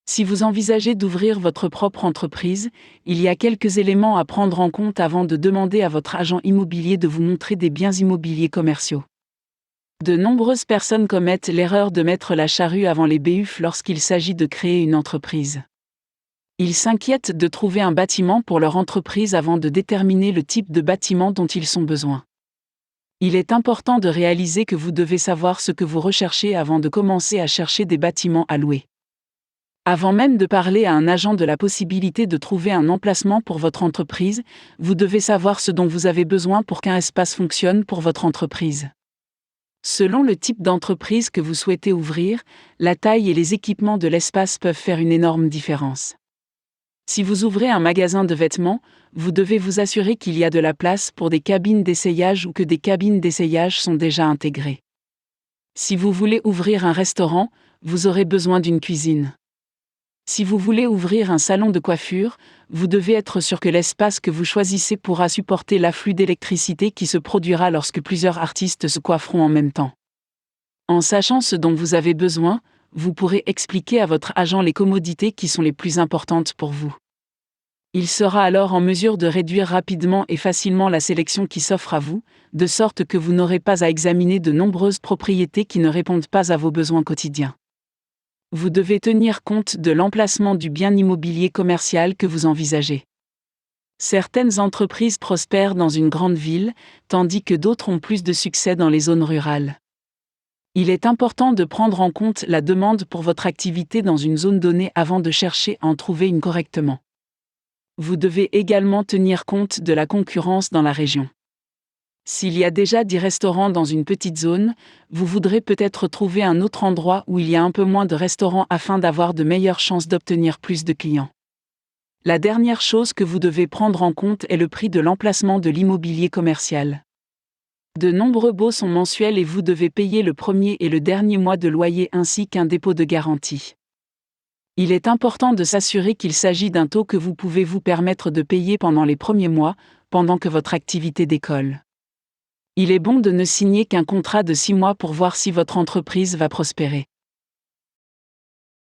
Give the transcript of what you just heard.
Si vous envisagez d'ouvrir votre propre entreprise, il y a quelques éléments à prendre en compte avant de demander à votre agent immobilier de vous montrer des biens immobiliers commerciaux. De nombreuses personnes commettent l'erreur de mettre la charrue avant les bœufs lorsqu'il s'agit de créer une entreprise. Ils s'inquiètent de trouver un bâtiment pour leur entreprise avant de déterminer le type de bâtiment dont ils ont besoin. Il est important de réaliser que vous devez savoir ce que vous recherchez avant de commencer à chercher des bâtiments à louer. Avant même de parler à un agent de la possibilité de trouver un emplacement pour votre entreprise, vous devez savoir ce dont vous avez besoin pour qu'un espace fonctionne pour votre entreprise. Selon le type d'entreprise que vous souhaitez ouvrir, la taille et les équipements de l'espace peuvent faire une énorme différence. Si vous ouvrez un magasin de vêtements, vous devez vous assurer qu'il y a de la place pour des cabines d'essayage ou que des cabines d'essayage sont déjà intégrées. Si vous voulez ouvrir un restaurant, vous aurez besoin d'une cuisine. Si vous voulez ouvrir un salon de coiffure, vous devez être sûr que l'espace que vous choisissez pourra supporter l'afflux d'électricité qui se produira lorsque plusieurs artistes se coifferont en même temps. En sachant ce dont vous avez besoin, vous pourrez expliquer à votre agent les commodités qui sont les plus importantes pour vous. Il sera alors en mesure de réduire rapidement et facilement la sélection qui s'offre à vous, de sorte que vous n'aurez pas à examiner de nombreuses propriétés qui ne répondent pas à vos besoins quotidiens. Vous devez tenir compte de l'emplacement du bien immobilier commercial que vous envisagez. Certaines entreprises prospèrent dans une grande ville, tandis que d'autres ont plus de succès dans les zones rurales. Il est important de prendre en compte la demande pour votre activité dans une zone donnée avant de chercher à en trouver une correctement. Vous devez également tenir compte de la concurrence dans la région. S'il y a déjà 10 restaurants dans une petite zone, vous voudrez peut-être trouver un autre endroit où il y a un peu moins de restaurants afin d'avoir de meilleures chances d'obtenir plus de clients. La dernière chose que vous devez prendre en compte est le prix de l'emplacement de l'immobilier commercial. De nombreux baux sont mensuels et vous devez payer le premier et le dernier mois de loyer ainsi qu'un dépôt de garantie. Il est important de s'assurer qu'il s'agit d'un taux que vous pouvez vous permettre de payer pendant les premiers mois, pendant que votre activité décolle. Il est bon de ne signer qu'un contrat de 6 mois pour voir si votre entreprise va prospérer.